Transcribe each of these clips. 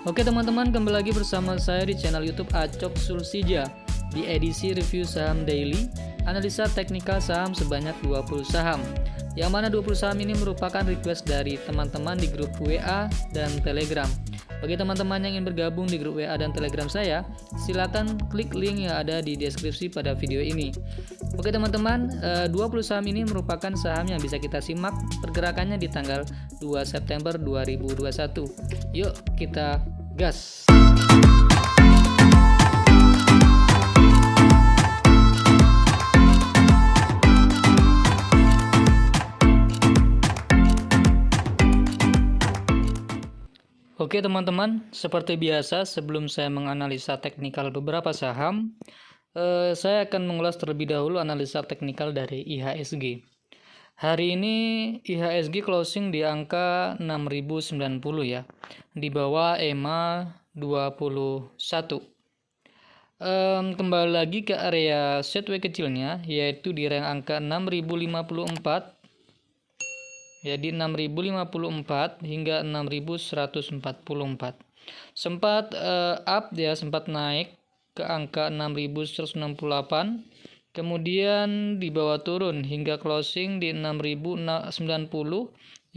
Oke teman-teman, kembali lagi bersama saya di channel YouTube Acok Sulsija di edisi review saham daily, analisa teknikal saham sebanyak 20 saham. Yang mana 20 saham ini merupakan request dari teman-teman di grup WA dan Telegram. Bagi teman-teman yang ingin bergabung di grup WA dan Telegram saya, silakan klik link yang ada di deskripsi pada video ini. Oke teman-teman, 20 saham ini merupakan saham yang bisa kita simak pergerakannya di tanggal 2 September 2021. Yuk kita gas. Oke teman-teman, seperti biasa sebelum saya menganalisa teknikal beberapa saham, saya akan mengulas terlebih dahulu analisa teknikal dari IHSG. Hari ini IHSG closing di angka 6090 ya, di bawah EMA 21. Kembali lagi ke area sideways kecilnya, yaitu di rank angka 6054. Jadi 6054 hingga 6144. Sempat up ya, sempat naik ke angka 6168. Kemudian di bawah turun hingga closing di 6090,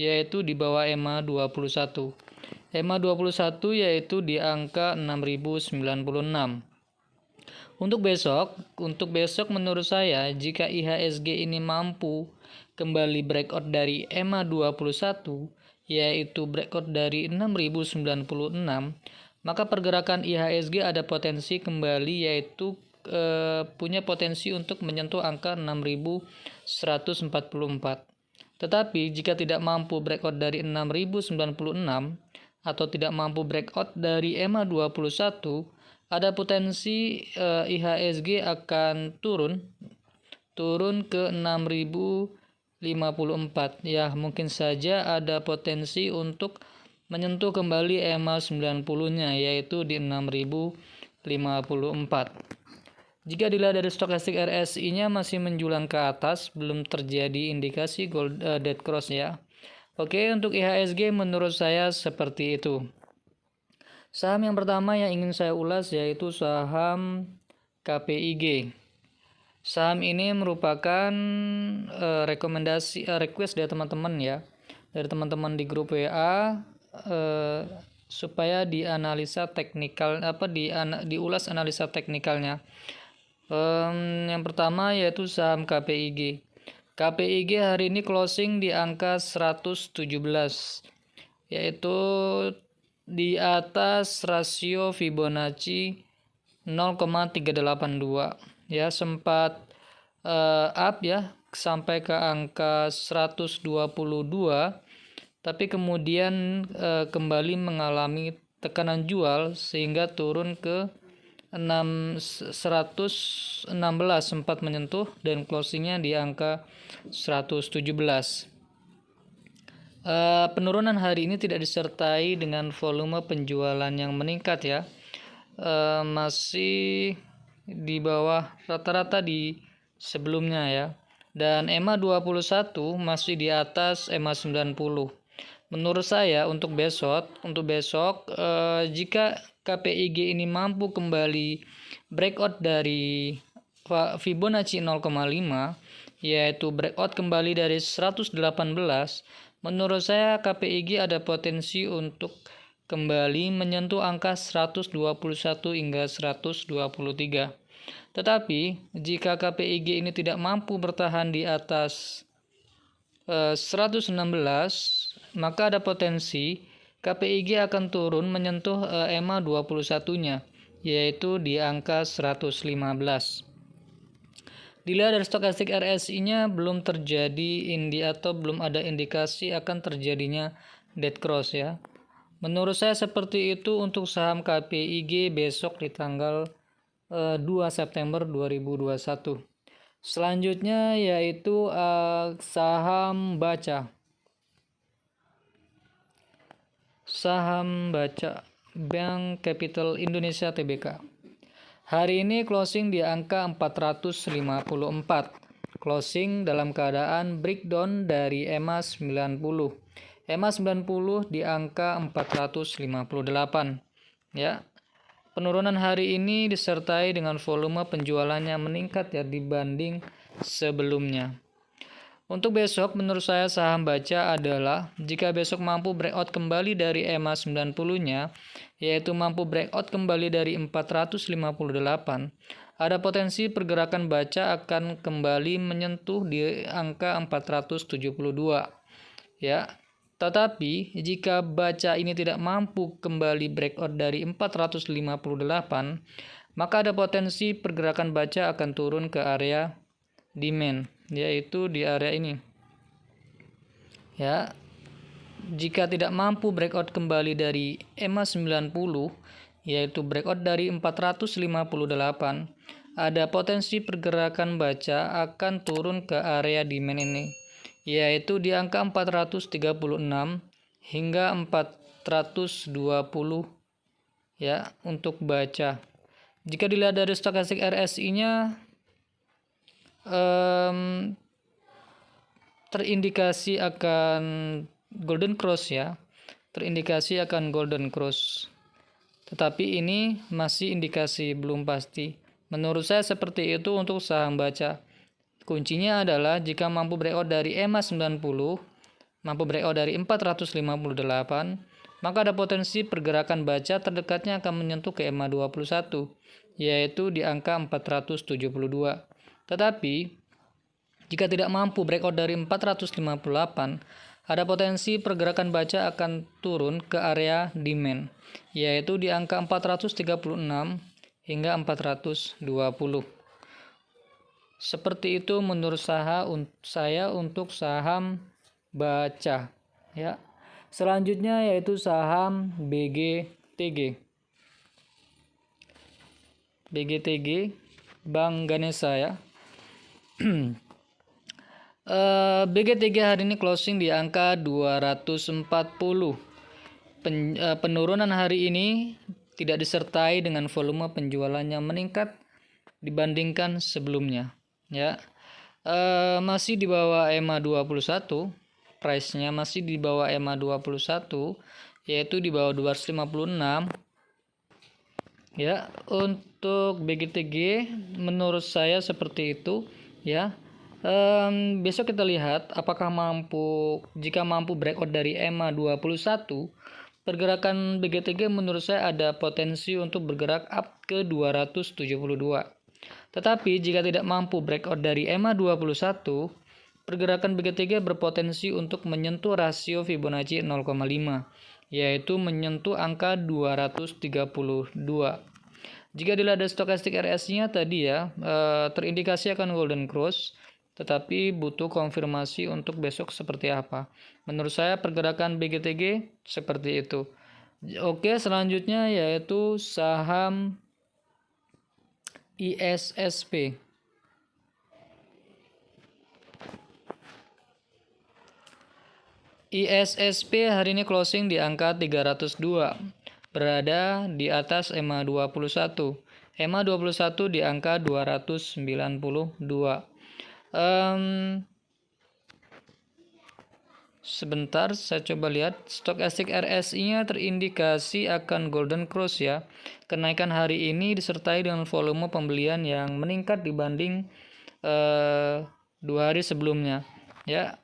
yaitu di bawah EMA 21. EMA 21 yaitu di angka 6096. Untuk besok menurut saya jika IHSG ini mampu kembali breakout dari EMA 21, yaitu breakout dari 6096, maka pergerakan IHSG ada potensi kembali, yaitu punya potensi untuk menyentuh angka 6144. Tetapi jika tidak mampu breakout dari 6096 atau tidak mampu breakout dari EMA 21, ada potensi IHSG akan turun ke 6054 ya, mungkin saja ada potensi untuk menyentuh kembali EMA 90-nya, yaitu di 6054. Jika dilihat dari stokastik RSI-nya masih menjulang ke atas, belum terjadi indikasi dead cross ya. Oke, untuk IHSG menurut saya seperti itu. Saham yang pertama yang ingin saya ulas yaitu saham KPIG. Saham ini merupakan request dari teman-teman ya, dari teman-teman di grup WA, supaya dianalisa teknikal, diulas analisa teknikalnya. Yang pertama yaitu saham KPIG. KPIG hari ini closing di angka 117, yaitu di atas rasio Fibonacci 0,382 ya, sempat up ya sampai ke angka 122, tapi kemudian kembali mengalami tekanan jual sehingga turun ke 116, sempat menyentuh dan closingnya di angka 117. Penurunan hari ini tidak disertai dengan volume penjualan yang meningkat ya, masih di bawah rata-rata di sebelumnya ya, dan EMA 21 masih di atas EMA 90. Menurut saya untuk besok jika KPIG ini mampu kembali breakout dari Fibonacci 0,5, yaitu breakout kembali dari 118, menurut saya KPIG ada potensi untuk kembali menyentuh angka 121 hingga 123. Tetapi jika KPIG ini tidak mampu bertahan di atas 116, maka ada potensi KPIG akan turun menyentuh EMA 21-nya, yaitu di angka 115. Dilihat dari stokastik RSI-nya belum terjadi belum ada indikasi akan terjadinya dead cross ya. Menurut saya seperti itu untuk saham KPIG besok di tanggal 2 September 2021. Selanjutnya yaitu saham Baca. Saham Baca Bank Capital Indonesia Tbk. Hari ini closing di angka 454. Closing dalam keadaan breakdown dari EMA 90. EMA 90 di angka 458. ya. Penurunan hari ini disertai dengan volume penjualannya meningkat ya dibanding sebelumnya. Untuk besok menurut saya saham baca adalah jika besok mampu breakout kembali dari EMA 90-nya, yaitu mampu breakout kembali dari 458, ada potensi pergerakan baca akan kembali menyentuh di angka 472. Ya. Tetapi jika baca ini tidak mampu kembali breakout dari 458, maka ada potensi pergerakan baca akan turun ke area demand, yaitu di area ini. Ya. Jika tidak mampu breakout kembali dari EMA 90, yaitu breakout dari 458, ada potensi pergerakan baca akan turun ke area demand ini, yaitu di angka 436 hingga 420 ya untuk baca. Jika dilihat dari stokastik RSI-nya terindikasi akan golden cross ya. Terindikasi akan golden cross. Tetapi ini masih indikasi belum pasti. Menurut saya seperti itu untuk saham baca. Kuncinya adalah jika mampu breakout dari EMA 90, mampu breakout dari 458, maka ada potensi pergerakan baca terdekatnya akan menyentuh ke EMA 21, yaitu di angka 472. Tetapi, jika tidak mampu breakout dari 458, ada potensi pergerakan baca akan turun ke area demand, yaitu di angka 436 hingga 420. Seperti itu menurut saya untuk saham baca ya. Selanjutnya yaitu saham BGTG. BGTG Bank Ganesha ya. BGTG hari ini closing di angka 240. Penurunan hari ini tidak disertai dengan volume penjualannya meningkat dibandingkan sebelumnya. Ya, masih di bawah EMA 21, price-nya masih di bawah EMA 21, yaitu di bawah 256. Ya, untuk BGTG menurut saya seperti itu ya. Besok kita lihat apakah jika mampu breakout dari EMA 21, pergerakan BGTG menurut saya ada potensi untuk bergerak up ke 272. Tetapi jika tidak mampu breakout dari EMA 21, pergerakan BGTG berpotensi untuk menyentuh rasio Fibonacci 0,5, yaitu menyentuh angka 232. Jika dilihat dari stokastik RSI-nya tadi ya, terindikasi akan golden cross, tetapi butuh konfirmasi untuk besok seperti apa. Menurut saya pergerakan BGTG seperti itu. Oke, selanjutnya yaitu saham ISSP. ISSP hari ini closing di angka 302, berada di atas EMA 21. EMA 21 di angka 292. Sebentar, saya coba lihat. Stokastik RSI-nya terindikasi akan golden cross ya. Kenaikan hari ini disertai dengan volume pembelian yang meningkat dibanding 2 hari sebelumnya. Ya,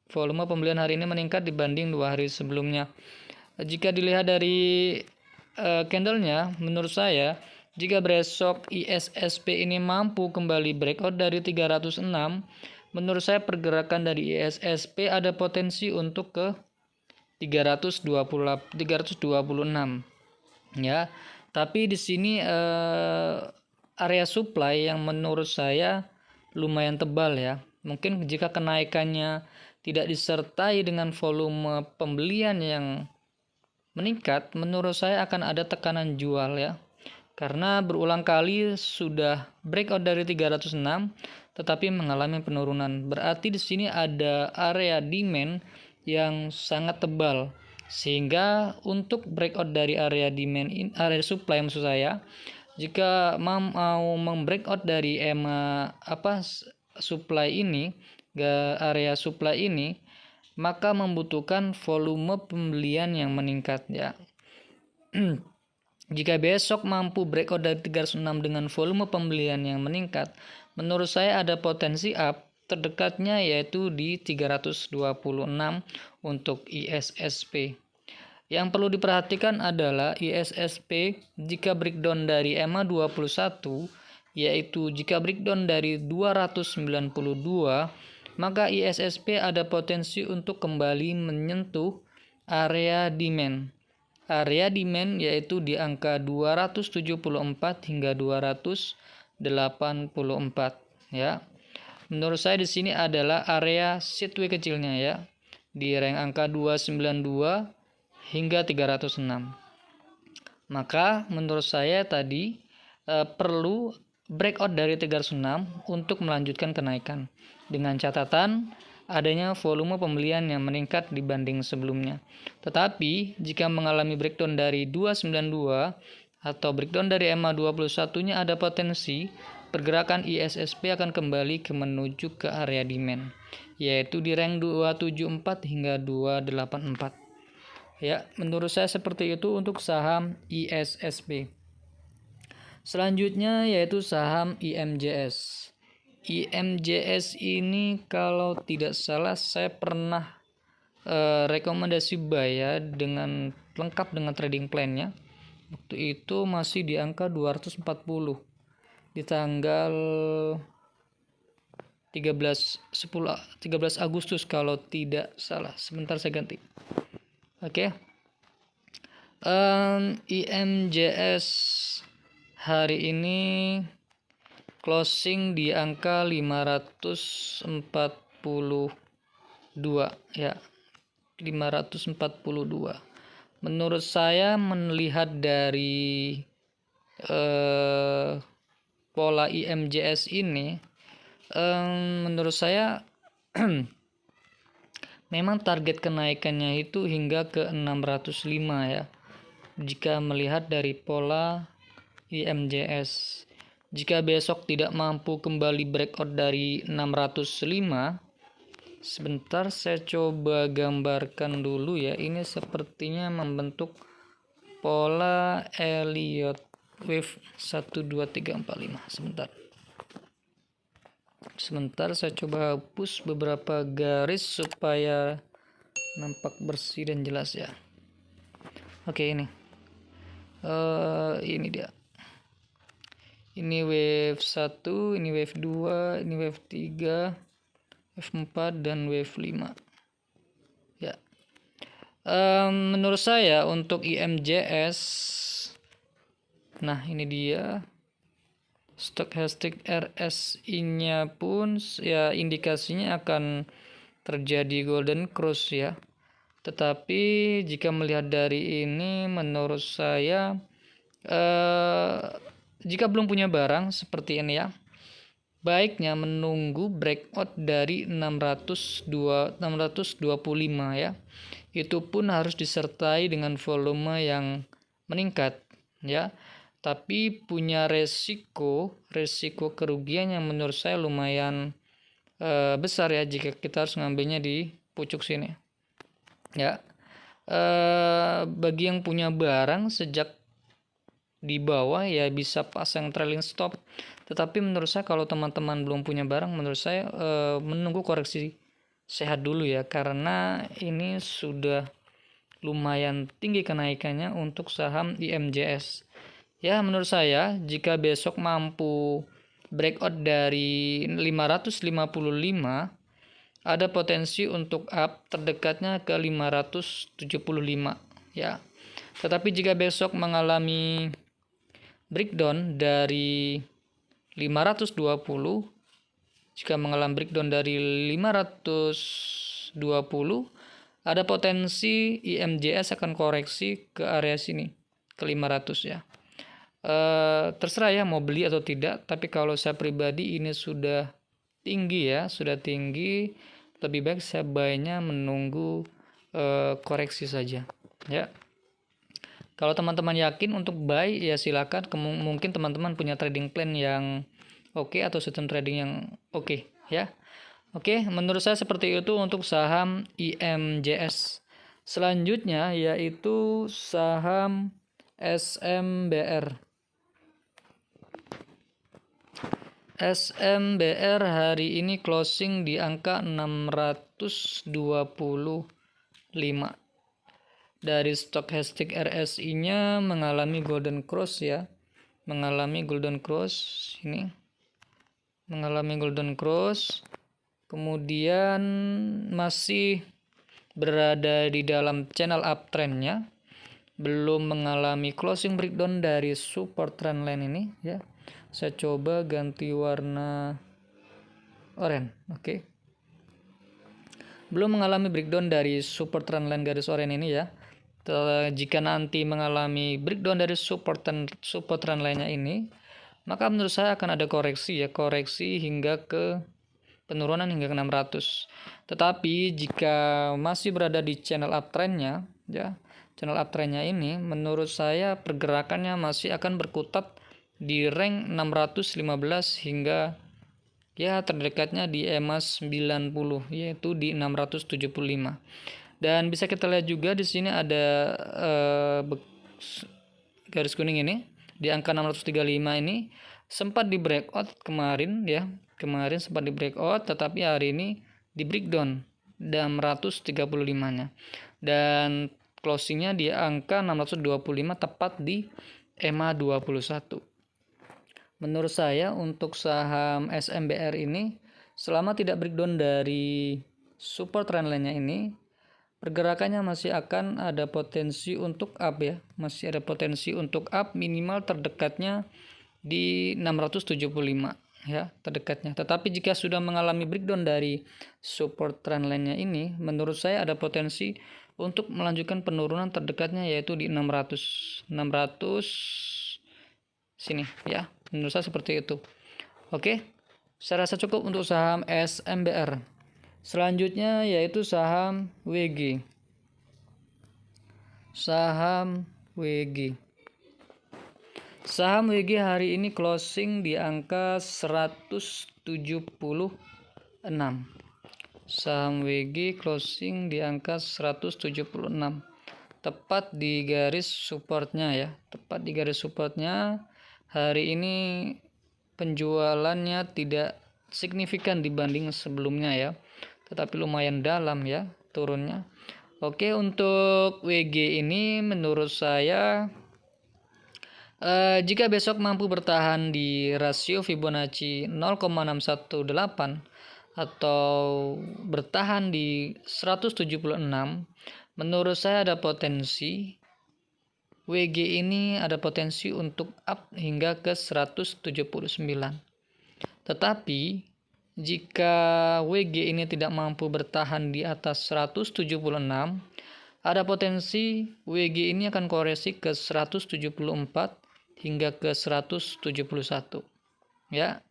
volume pembelian hari ini meningkat dibanding 2 hari sebelumnya. Jika dilihat dari candlenya, menurut saya jika besok ISSP ini mampu kembali breakout dari 306, menurut saya pergerakan dari ISSP ada potensi untuk ke 326 ya. Tapi di sini area supply yang menurut saya lumayan tebal ya. Mungkin jika kenaikannya tidak disertai dengan volume pembelian yang meningkat, menurut saya akan ada tekanan jual ya. Karena berulang kali sudah breakout dari 306 tetapi mengalami penurunan. Berarti di sini ada area demand yang sangat tebal. Sehingga untuk breakout dari area demand, area supply maksud saya, jika mau membreakout dari EMA supply ini, area supply ini, maka membutuhkan volume pembelian yang meningkat ya. Jika besok mampu breakout dari 306 dengan volume pembelian yang meningkat, menurut saya ada potensi up terdekatnya yaitu di 326 untuk ISSP. Yang perlu diperhatikan adalah ISSP jika breakdown dari EMA 21, yaitu jika breakdown dari 292, maka ISSP ada potensi untuk kembali menyentuh area demand. Area demand yaitu di angka 274 hingga 284 ya. Menurut saya di sini adalah area sideway kecilnya ya. Di rank angka 292 hingga 306. Maka menurut saya tadi perlu breakout dari 306 untuk melanjutkan kenaikan. Dengan catatan adanya volume pembelian yang meningkat dibanding sebelumnya. Tetapi jika mengalami breakdown dari 292 atau breakdown dari EMA 21-nya ada potensi pergerakan ISSP akan kembali menuju ke area demand, yaitu di rank 274 hingga 284. Ya, menurut saya seperti itu untuk saham ISSP. Selanjutnya yaitu saham IMJS. IMJS ini kalau tidak salah saya pernah rekomendasi buy ya, dengan lengkap dengan trading plan-nya. Waktu itu masih di angka 240 di tanggal 13 Agustus kalau tidak salah. Sebentar saya ganti. Oke. IMJS hari ini closing di angka 542 ya. 542. Menurut saya melihat dari pola IMJS ini, menurut saya memang target kenaikannya itu hingga ke 605 ya. Jika melihat dari pola IMJS, jika besok tidak mampu kembali breakout dari 605, sebentar saya coba gambarkan dulu ya. Ini sepertinya membentuk pola Elliott Wave 1 2 3 4 5. Sebentar saya coba hapus beberapa garis supaya nampak bersih dan jelas ya. Oke, ini dia. Ini wave 1, ini wave 2, ini wave 3, wave 4 dan wave 5 ya. Menurut saya untuk IMJS, nah ini dia stochastic RSI-nya pun ya indikasinya akan terjadi golden cross ya. Tetapi jika melihat dari ini menurut saya jika belum punya barang seperti ini ya, baiknya menunggu breakout dari 625 ya. Itu pun harus disertai dengan volume yang meningkat ya. Tapi punya resiko kerugian yang menurut saya lumayan besar ya jika kita harus ngambilnya di pucuk sini ya. Bagi yang punya barang sejak di bawah ya bisa pasang trailing stop. Tetapi menurut saya kalau teman-teman belum punya barang, menurut saya menunggu koreksi sehat dulu ya, karena ini sudah lumayan tinggi kenaikannya untuk saham IMJS. Ya, menurut saya jika besok mampu breakout dari 555, ada potensi untuk up terdekatnya ke 575 ya. Tetapi jika besok mengalami breakdown dari 520, jika mengalami breakdown dari 520, ada potensi IMJS akan koreksi ke area sini ke 500 ya. Terserah ya mau beli atau tidak, tapi kalau saya pribadi ini sudah tinggi ya, sudah tinggi, lebih baik saya buy-nya menunggu koreksi saja ya. Kalau teman-teman yakin untuk buy ya silakan, mungkin teman-teman punya trading plan yang oke atau sistem trading yang oke ya. Oke, menurut saya seperti itu untuk saham IMJS. Selanjutnya yaitu saham SMBR. SMBR hari ini closing di angka 625. Dari stochastic RSI-nya mengalami golden cross ya. Mengalami golden cross ini. Mengalami golden cross. Kemudian masih berada di dalam channel uptrend-nya. Belum mengalami closing breakdown dari support trendline ini ya. Saya coba ganti warna oranye. Oke. Belum mengalami breakdown dari support trendline garis oranye ini ya. Jika nanti mengalami breakdown dari support trendline-nya ini, maka menurut saya akan ada koreksi ya, koreksi hingga ke penurunan hingga ke 600. Tetapi jika masih berada di channel uptrend-nya ya, channel uptrend-nya ini menurut saya pergerakannya masih akan berkutat di rank 615 hingga ya terdekatnya di EMA 90 yaitu di 675. Dan bisa kita lihat juga di sini ada garis kuning ini di angka 635 ini sempat di breakout kemarin ya. Kemarin sempat di breakout tetapi hari ini di breakdown 635-nya. Dan closingnya di angka 625 tepat di EMA 21. Menurut saya untuk saham SMBR ini selama tidak breakdown dari support trendline-nya ini, pergerakannya masih akan ada potensi untuk up ya. Masih ada potensi untuk up minimal terdekatnya di 675 ya, terdekatnya. Tetapi jika sudah mengalami breakdown dari support trendline-nya ini, menurut saya ada potensi untuk melanjutkan penurunan terdekatnya yaitu di 600 sini ya. Menurut saya seperti itu. Oke. Saya rasa cukup untuk saham SMBR. Selanjutnya yaitu saham WG. Saham WG. Saham WG hari ini closing di angka 176. Saham WG closing di angka 176. Tepat di garis supportnya ya. Tepat di garis supportnya. Hari ini penjualannya tidak signifikan dibanding sebelumnya ya. Tetapi lumayan dalam ya turunnya. Oke, untuk WG ini menurut saya jika besok mampu bertahan di rasio Fibonacci 0,618 atau bertahan di 176, menurut saya ada potensi WG ini ada potensi untuk up hingga ke 179. Tetapi jika WG ini tidak mampu bertahan di atas 176, ada potensi WG ini akan koreksi ke 174 hingga ke 171. Ya.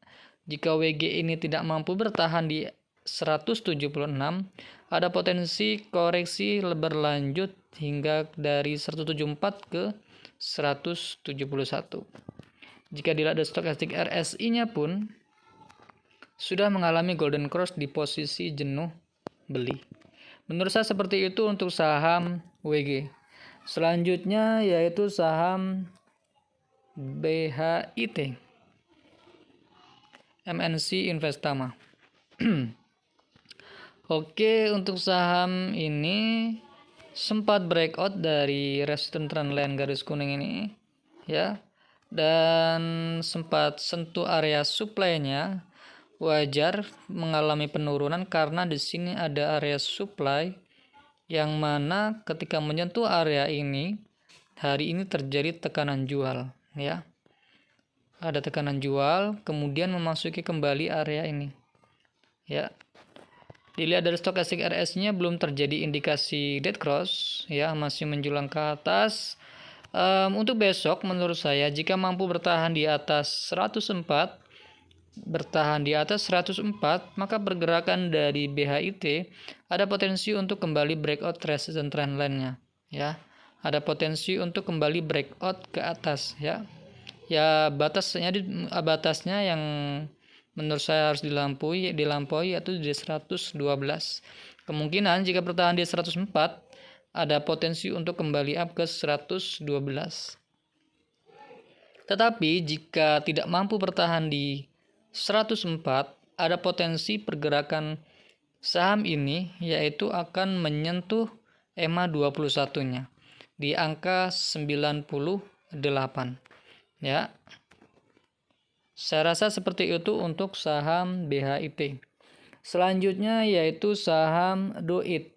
Jika WG ini tidak mampu bertahan di 176, ada potensi koreksi berlanjut hingga dari 174 ke 171. Jika dilihat dari stochastic RSI-nya pun sudah mengalami golden cross di posisi jenuh beli. Menurut saya seperti itu untuk saham WG. Selanjutnya yaitu saham BHIT. MNC Investama. Oke, untuk saham ini sempat breakout dari resistance trendline garis kuning ini ya. Dan sempat sentuh area supply-nya. Wajar mengalami penurunan karena di sini ada area supply yang mana ketika menyentuh area ini hari ini terjadi tekanan jual ya. Ada tekanan jual kemudian memasuki kembali area ini. Ya. Dilihat dari stochastic RSI-nya belum terjadi indikasi dead cross ya, masih menjulang ke atas. Untuk besok menurut saya jika mampu bertahan di atas 104 maka pergerakan dari BHIT ada potensi untuk kembali breakout resistance trendline-nya ya. Ada potensi untuk kembali breakout ke atas ya. Ya batasnya yang menurut saya harus dilampaui yaitu di 112. Kemungkinan jika bertahan di 104 ada potensi untuk kembali up ke 112. Tetapi jika tidak mampu bertahan di 104, ada potensi pergerakan saham ini yaitu akan menyentuh EMA 21-nya di angka 98. Ya. Saya rasa seperti itu untuk saham BHIT. Selanjutnya yaitu saham DOIT.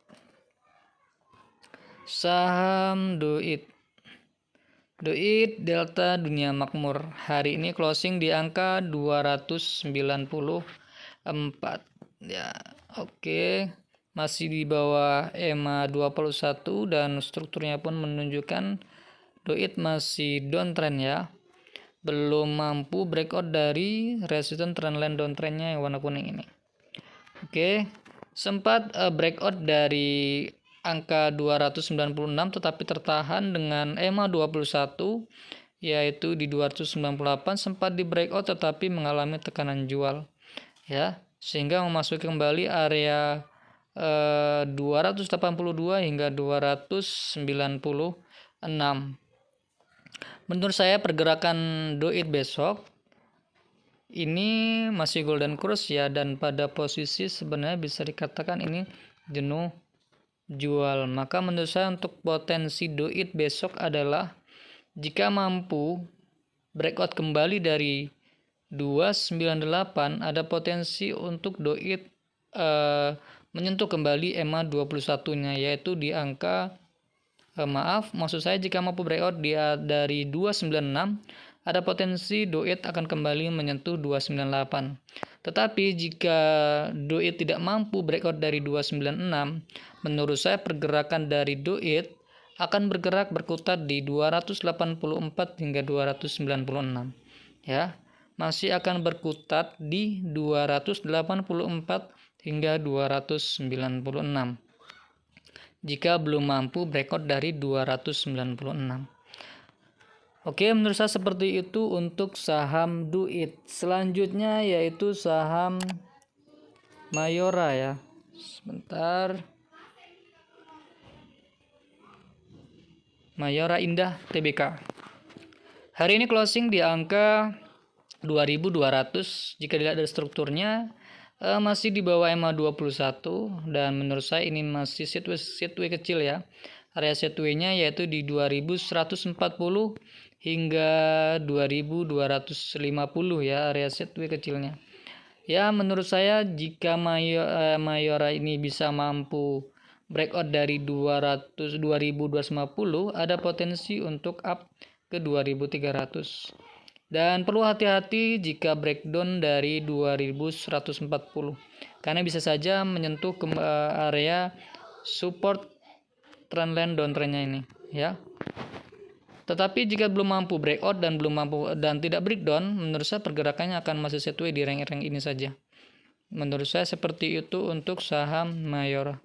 Saham DOIT. DOIT Delta Dunia Makmur. Hari ini closing di angka 294. Ya, oke. Masih di bawah EMA 21 dan strukturnya pun menunjukkan DOIT masih downtrend ya. Belum mampu breakout dari resistance trendline downtrendnya yang warna kuning ini. Oke, sempat breakout dari angka 296 tetapi tertahan dengan EMA 21 yaitu di 298, sempat di breakout tetapi mengalami tekanan jual ya, sehingga memasuki kembali area 282 hingga 296. Menurut saya pergerakan DOIT besok ini masih golden cross ya, dan pada posisi sebenarnya bisa dikatakan ini jenuh jual. Maka menurut saya untuk potensi DOIT besok adalah jika mampu breakout kembali dari 298, ada potensi untuk DOIT menyentuh kembali EMA 21-nya yaitu di angka maksud saya jika mampu breakout dia dari 296, ada potensi DOIT akan kembali menyentuh 298. Tetapi jika DOIT tidak mampu breakout dari 296, menurut saya pergerakan dari DOIT akan bergerak berkutat di 284 hingga 296. Ya, masih akan berkutat di 284 hingga 296. Jika belum mampu breakout dari 296. Oke, menurut saya seperti itu untuk saham DOIT. Selanjutnya yaitu saham Mayora ya. Sebentar. Mayora Indah Tbk. Hari ini closing di angka 2.200. Jika dilihat dari strukturnya masih di bawah EMA 21 dan menurut saya ini masih sideways kecil ya. Area sideways-nya yaitu di 2140 hingga 2250 ya, area sideways kecilnya. Ya, menurut saya jika Mayora ini bisa mampu breakout dari 2250, ada potensi untuk up ke 2300. Dan perlu hati-hati jika breakdown dari 2140 karena bisa saja menyentuh ke area support trendline downtrendnya ini ya. Tetapi jika belum mampu breakout dan tidak breakdown, menurut saya pergerakannya akan masih sideways di rank-rank ini saja. Menurut saya seperti itu untuk saham Mayora.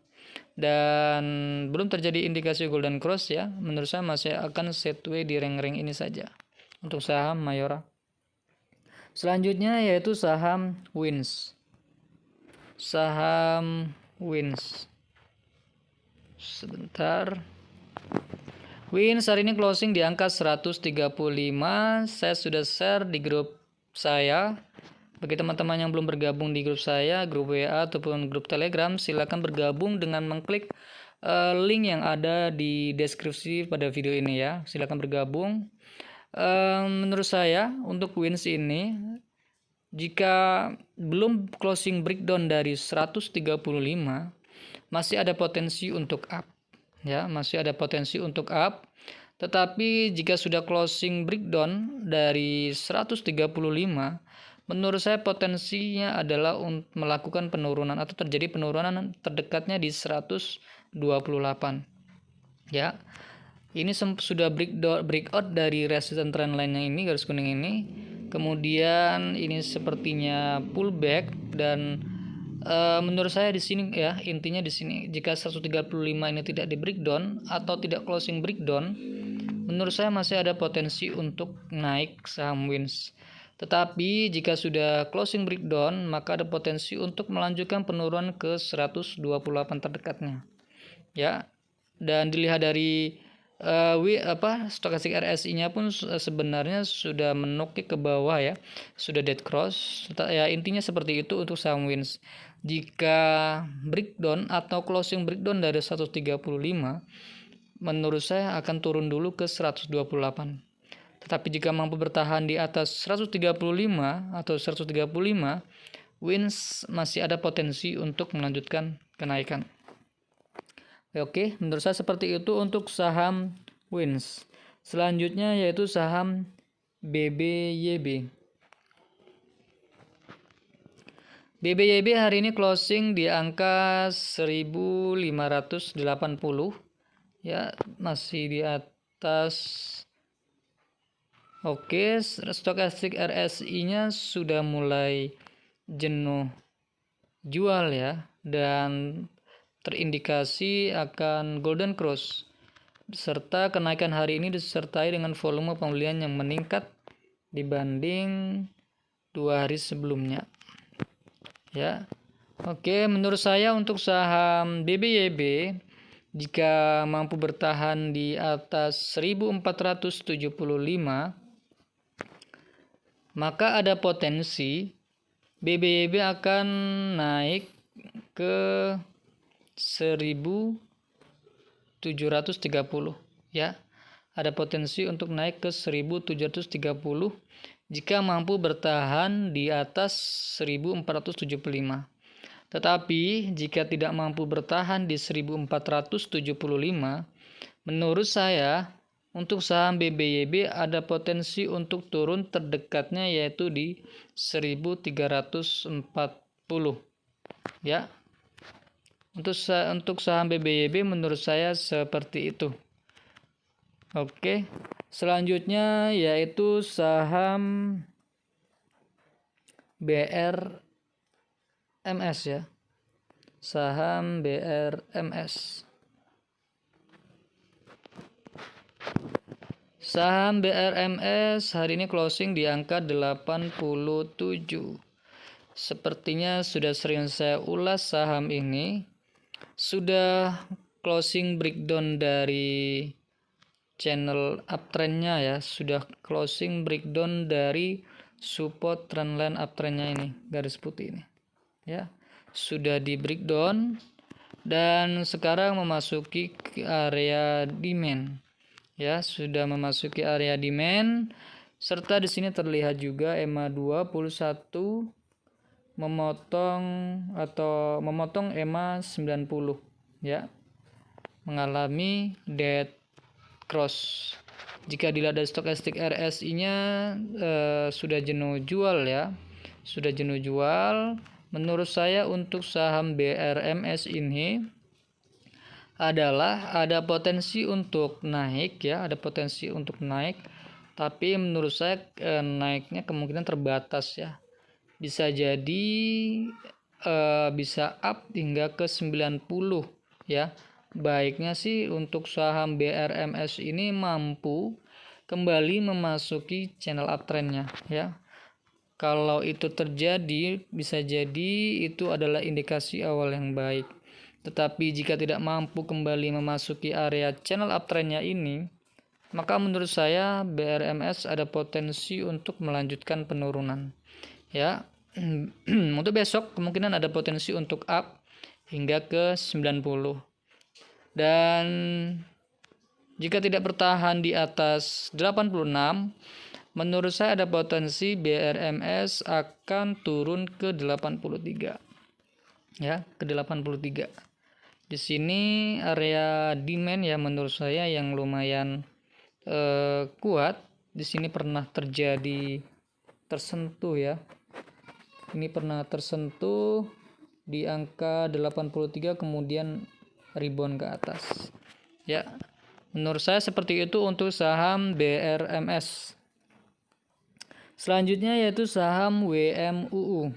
Dan belum terjadi indikasi golden cross ya. Menurut saya masih akan sideways di rank-rank ini saja untuk saham Mayora. Selanjutnya yaitu saham Wins. Saham Wins. Sebentar. Wins hari ini closing di angka 135. Saya sudah share di grup saya. Bagi teman-teman yang belum bergabung di grup saya, grup WA ataupun grup Telegram, silakan bergabung dengan mengklik link yang ada di deskripsi pada video ini ya. Silakan bergabung. Menurut saya untuk Wins ini jika belum closing breakdown dari 135 masih ada potensi untuk up ya, masih ada potensi untuk up. Tetapi jika sudah closing breakdown dari 135, menurut saya potensinya adalah untuk melakukan penurunan atau terjadi penurunan terdekatnya di 128 ya. Ini sudah breakout dari resistance trendline-nya ini, garis kuning ini. Kemudian ini sepertinya pullback dan menurut saya di sini ya, intinya di sini jika 135 ini tidak di breakdown atau tidak closing breakdown, menurut saya masih ada potensi untuk naik saham Wins. Tetapi jika sudah closing breakdown, maka ada potensi untuk melanjutkan penurunan ke 128 terdekatnya. Ya. Dan dilihat dari Stochastic RSI-nya pun sebenarnya sudah menukik ke bawah ya, sudah dead cross. Ya intinya seperti itu untuk saham WINS. Jika breakdown atau closing breakdown dari 135, menurut saya akan turun dulu ke 128. Tetapi jika mampu bertahan di atas 135 atau 135, WINS masih ada potensi untuk melanjutkan kenaikan. Oke, menurut saya seperti itu untuk saham WINS. Selanjutnya yaitu saham BBYB. BBYB hari ini closing di angka 1580 ya, masih di atas. Oke, stochastic RSI-nya sudah mulai jenuh jual ya, dan terindikasi akan golden cross, serta kenaikan hari ini disertai dengan volume pembelian yang meningkat dibanding 2 hari sebelumnya ya. Oke, menurut saya untuk saham BBYB jika mampu bertahan di atas 1475, maka ada potensi BBYB akan naik ke 1730 ya. Ada potensi untuk naik ke 1730 jika mampu bertahan di atas 1475. Tetapi jika tidak mampu bertahan di 1475, menurut saya untuk saham BBYB ada potensi untuk turun terdekatnya yaitu di 1340 ya. Untuk saham BBYB menurut saya seperti itu. Oke, selanjutnya yaitu saham BRMS ya. Saham BRMS. Saham BRMS hari ini closing di angka 87. Sepertinya sudah sering saya ulas saham ini. Sudah closing breakdown dari channel uptrendnya ya, sudah closing breakdown dari support trendline uptrendnya ini, garis putih ini ya, sudah di breakdown dan sekarang memasuki area demand ya, sudah memasuki area demand, serta di sini terlihat juga EMA 21 memotong EMA 90 ya, mengalami dead cross. Jika dilihat dari stochastic RSI-nya sudah jenuh jual ya, sudah jenuh jual. Menurut saya untuk saham BRMS ini adalah ada potensi untuk naik ya, ada potensi untuk naik, tapi menurut saya naiknya kemungkinan terbatas ya. Bisa jadi bisa up hingga ke 90 ya. Baiknya sih untuk saham BRMS ini mampu kembali memasuki channel uptrendnya ya. Kalau itu terjadi, bisa jadi itu adalah indikasi awal yang baik. Tetapi jika tidak mampu kembali memasuki area channel uptrendnya ini, maka menurut saya BRMS ada potensi untuk melanjutkan penurunan ya. Untuk besok kemungkinan ada potensi untuk up hingga ke 90, dan jika tidak bertahan di atas 86, menurut saya ada potensi BRMS akan turun ke 83 ya, ke 83. Di sini area demand ya menurut saya yang lumayan kuat. Di sini pernah tersentuh ya. Ini pernah tersentuh di angka 83 kemudian rebound ke atas. Ya. Menurut saya seperti itu untuk saham BRMS. Selanjutnya yaitu saham WMUU.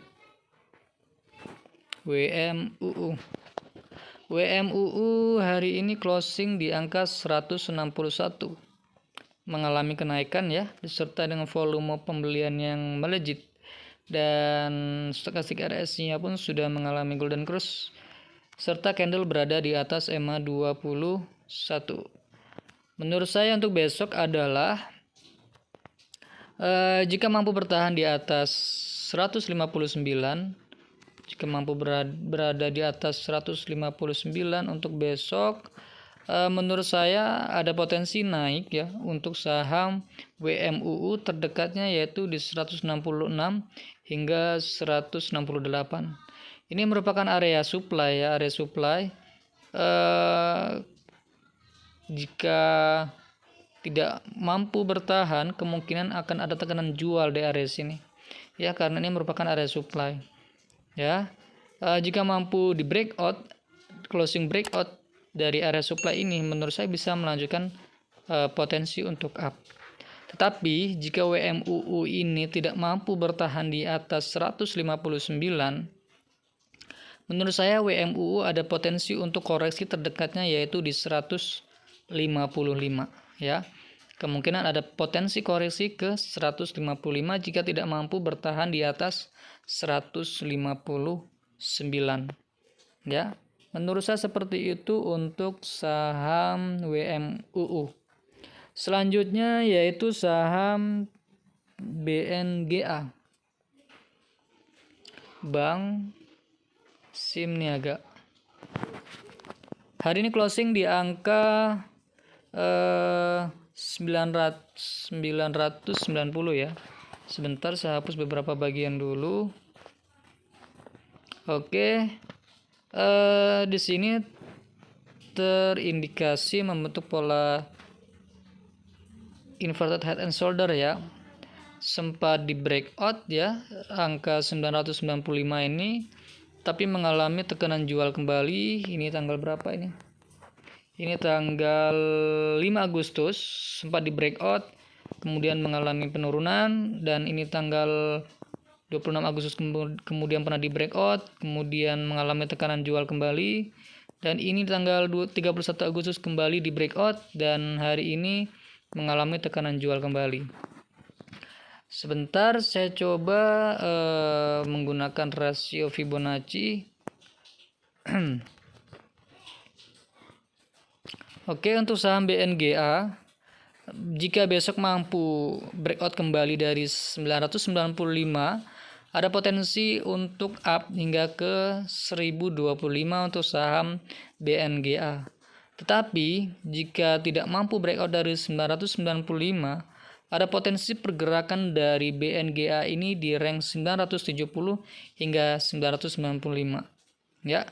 WMUU hari ini closing di angka 161. Mengalami kenaikan ya, disertai dengan volume pembelian yang melejit. Dan stochastic RSI-nya pun sudah mengalami golden cross serta candle berada di atas EMA 21. Menurut saya untuk besok adalah jika mampu bertahan di atas 159, jika mampu berada di atas 159 untuk besok, menurut saya ada potensi naik ya untuk saham WMUU, terdekatnya yaitu di 166 hingga 168. Ini merupakan area supply ya, area supply. Jika tidak mampu bertahan, kemungkinan akan ada tekanan jual di area sini ya, karena ini merupakan area supply ya. Jika mampu di breakout, closing breakout dari area supply ini, menurut saya bisa melanjutkan potensi untuk up. Tetapi jika WMUU ini tidak mampu bertahan di atas 159, menurut saya WMUU ada potensi untuk koreksi terdekatnya yaitu di 155 ya. Kemungkinan ada potensi koreksi ke 155 jika tidak mampu bertahan di atas 159 ya. Menurut saya seperti itu untuk saham WMUU. Selanjutnya yaitu saham BNGA, Bank Simniaga. Hari ini closing di angka 990 ya. Sebentar saya hapus beberapa bagian dulu. Oke. Di sini terindikasi membentuk pola inverted head and shoulder ya. Sempat di breakout ya angka 995 ini, tapi mengalami tekanan jual kembali. Ini tanggal berapa ini? Ini tanggal 5 Agustus sempat di breakout, kemudian mengalami penurunan, dan ini tanggal 26 Agustus kemudian pernah di breakout, kemudian mengalami tekanan jual kembali, dan ini tanggal 31 Agustus kembali di breakout, dan hari ini mengalami tekanan jual kembali. Sebentar saya coba menggunakan rasio Fibonacci. Oke, untuk saham BNGA, jika besok mampu breakout kembali dari 995, ada potensi untuk up hingga ke 1025 untuk saham BNGA. Tetapi jika tidak mampu breakout dari 995, ada potensi pergerakan dari BNGA ini di rank 970 hingga 995 ya.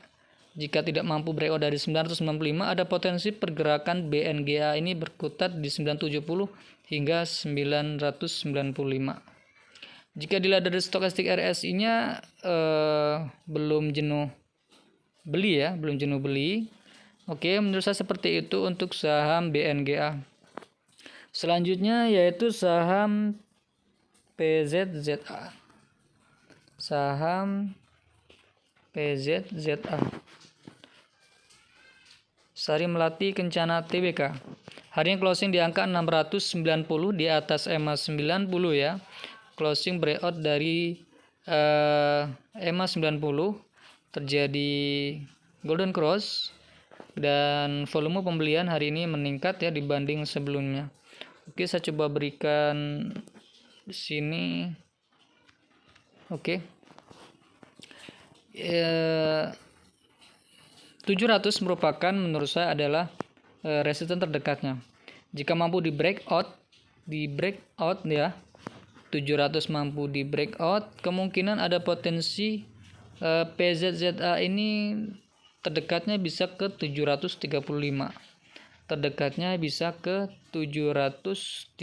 Jika tidak mampu breakout dari 995, ada potensi pergerakan BNGA ini berkutat di 970 hingga 995. Jika dilihat dari stokastik RSI-nya belum jenuh beli ya, belum jenuh beli. Oke, menurut saya seperti itu untuk saham BNGA. Selanjutnya yaitu saham PZZA. Saham PZZA. Sari Melati Kencana Tbk. Hari ini closing di angka 690 di atas EMA 90 ya. Closing breakout dari EMA 90, terjadi golden cross, dan volume pembelian hari ini meningkat ya dibanding sebelumnya. Oke, saya coba berikan di sini. Oke. 700 merupakan menurut saya adalah resisten terdekatnya. Jika mampu di breakout ya, 700 mampu di breakout, kemungkinan ada potensi PZZA ini terdekatnya bisa ke 735. Terdekatnya bisa ke 735.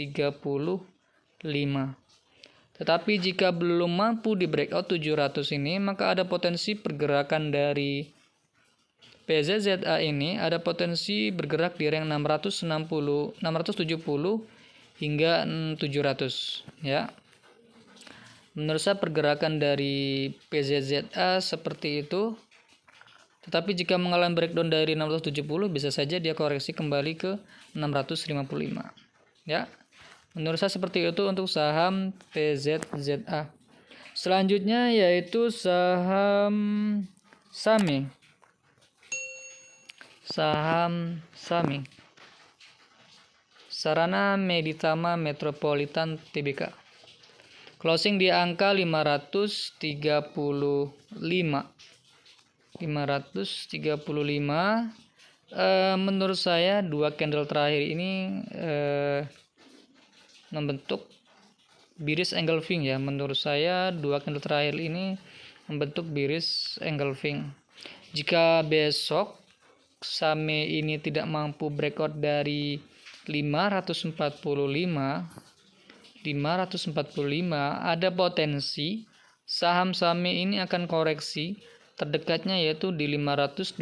Tetapi jika belum mampu di breakout 700 ini, maka ada potensi pergerakan dari PZZA ini, ada potensi bergerak di rank 670 hingga 700 ya. Menurut saya pergerakan dari PZZA seperti itu. Tetapi jika mengalami breakdown dari 670, bisa saja dia koreksi kembali ke 655 ya. Menurut saya seperti itu untuk saham PZZA. Selanjutnya yaitu saham SAMI. Saham SAMI. Sarana Meditama Metropolitan Tbk. Closing di angka 535. Menurut saya dua candle terakhir ini membentuk bearish engulfing ya. Menurut saya dua candle terakhir ini membentuk bearish engulfing. Jika besok SAME ini tidak mampu breakout dari 545, ada potensi saham SAME ini akan koreksi terdekatnya yaitu di 520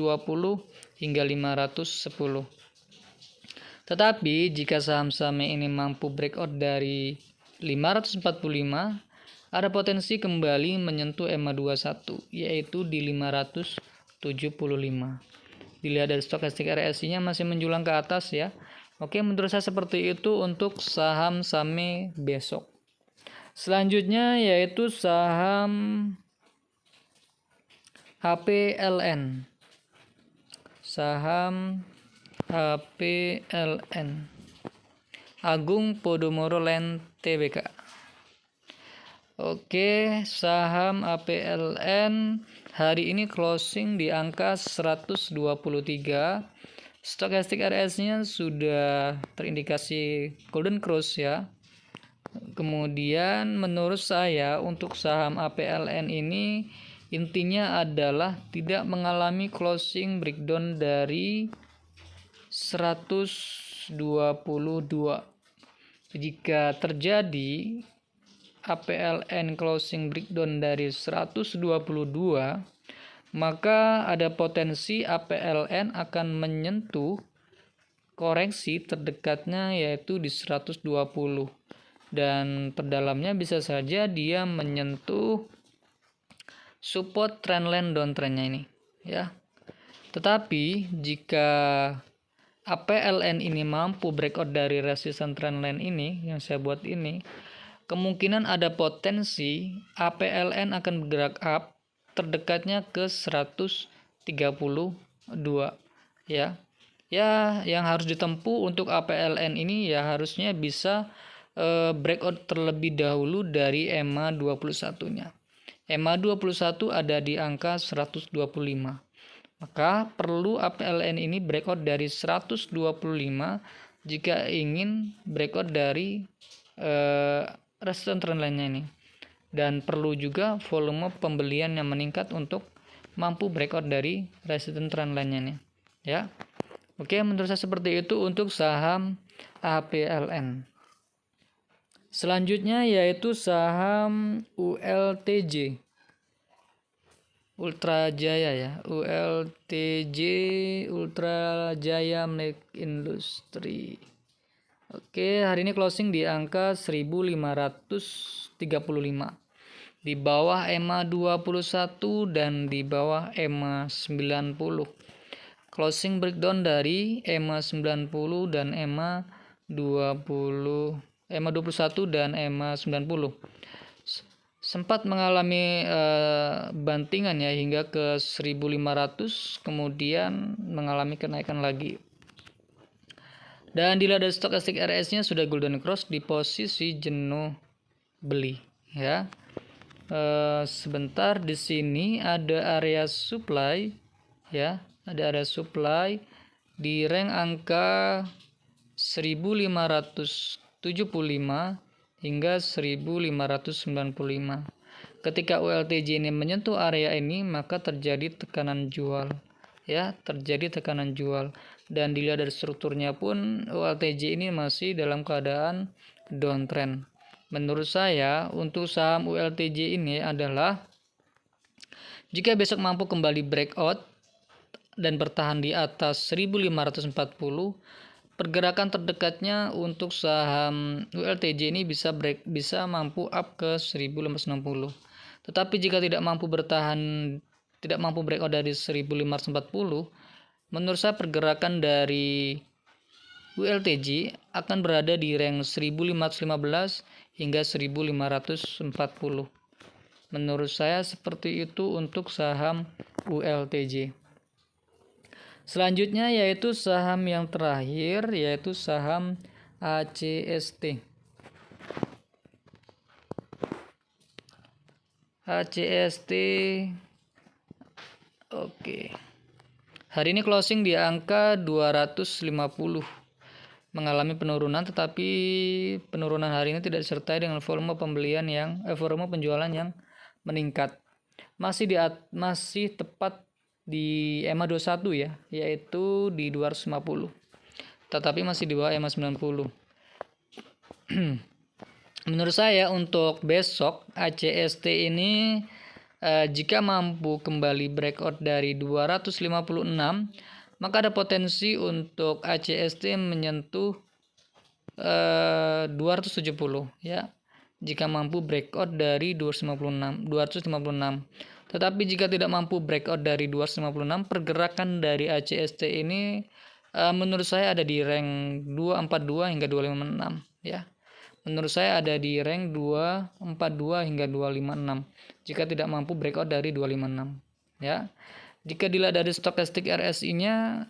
hingga 510. Tetapi jika saham SAME ini mampu breakout dari 545, ada potensi kembali menyentuh EMA 21 yaitu di 575. Dilihat dari stokastik RSI-nya masih menjulang ke atas ya. Oke, menurut saya seperti itu untuk saham SAME besok. Selanjutnya yaitu saham HPLN. Saham HPLN. Agung Podomoro Land Tbk. Oke, saham HPLN hari ini closing di angka 123. Stokastik RS-nya sudah terindikasi golden cross ya. Kemudian menurut saya untuk saham HPLN ini intinya adalah tidak mengalami closing breakdown dari 122. Jika terjadi HPLN closing breakdown dari 122, maka ada potensi HPLN akan menyentuh koreksi terdekatnya yaitu di 120, dan terdalamnya bisa saja dia menyentuh support trendline downtrendnya ini ya. Tetapi jika HPLN ini mampu breakout dari resistance trendline ini yang saya buat ini, kemungkinan ada potensi HPLN akan bergerak up terdekatnya ke 132 ya. Ya, yang harus ditempuh untuk HPLN ini ya harusnya bisa breakout terlebih dahulu dari EMA 21-nya. EMA 21 ada di angka 125. Maka perlu HPLN ini breakout dari 125 jika ingin breakout dari resistance trendline-nya ini. Dan perlu juga volume pembelian yang meningkat untuk mampu breakout dari resistance trendline-nya ini. Ya. Oke, menurut saya seperti itu untuk saham HPLN. Selanjutnya yaitu saham ULTJ. Ultra Jaya ya, ULTJ Ultra Jaya Make Industry. Oke, hari ini closing di angka 1535. Di bawah EMA 21 dan di bawah EMA 90. Closing breakdown dari EMA 90 dan EMA 21 dan EMA 90. Sempat mengalami bantingan ya hingga ke 1500, kemudian mengalami kenaikan lagi. Dan dilihat dari stokastik RS-nya sudah golden cross di posisi jenuh beli ya. Sebentar, di sini ada area supply ya, ada area supply di rank angka 1575 hingga 1595. Ketika ULTJ ini menyentuh area ini, maka terjadi tekanan jual ya, terjadi tekanan jual. Dan dilihat dari strukturnya pun ULTJ ini masih dalam keadaan downtrend. Menurut saya untuk saham ULTJ ini adalah jika besok mampu kembali breakout dan bertahan di atas 1540, pergerakan terdekatnya untuk saham ULTJ ini bisa mampu up ke 1560. Tetapi jika tidak mampu breakout dari 1540, menurut saya pergerakan dari ULTJ akan berada di rank 1515 hingga 1540. Menurut saya seperti itu untuk saham ULTJ. Selanjutnya yaitu saham yang terakhir yaitu saham ACST. Oke. Hari ini closing di angka 250. Mengalami penurunan, tetapi penurunan hari ini tidak disertai dengan volume penjualan yang meningkat. Masih tepat di EMA 21 ya, yaitu di 250. Tetapi masih di bawah EMA 90. Menurut saya untuk besok ACST ini jika mampu kembali breakout dari 256, maka ada potensi untuk ACST menyentuh 270 ya. Jika mampu breakout dari 256. Tetapi jika tidak mampu breakout dari 256, pergerakan dari ACST ini menurut saya ada di rank 242 hingga 256 ya. Menurut saya ada di rank 242 hingga 256 jika tidak mampu breakout dari 256 ya. Jika dilihat dari stokastik RSI-nya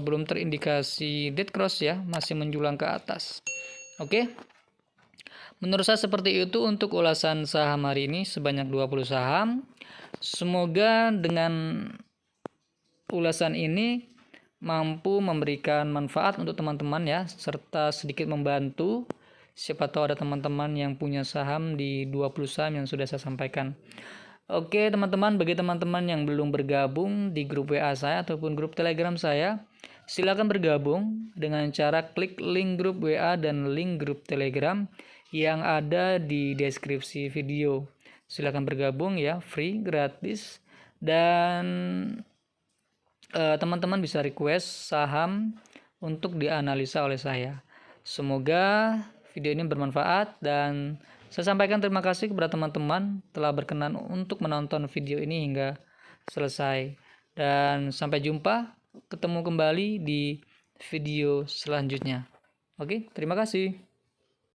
belum terindikasi dead cross ya, masih menjulang ke atas. Oke. Menurut saya seperti itu untuk ulasan saham hari ini sebanyak 20 saham. Semoga dengan ulasan ini mampu memberikan manfaat untuk teman-teman ya, serta sedikit membantu. Siapa tahu ada teman-teman yang punya saham di 20 saham yang sudah saya sampaikan. Oke teman-teman, bagi teman-teman yang belum bergabung di grup WA saya ataupun grup Telegram saya, silakan bergabung dengan cara klik link grup WA dan link grup Telegram yang ada di deskripsi video. Silakan bergabung ya, free, gratis, dan teman-teman bisa request saham untuk dianalisa oleh saya. Semoga video ini bermanfaat dan saya sampaikan terima kasih kepada teman-teman telah berkenan untuk menonton video ini hingga selesai. Dan sampai jumpa, ketemu kembali di video selanjutnya. Oke, terima kasih.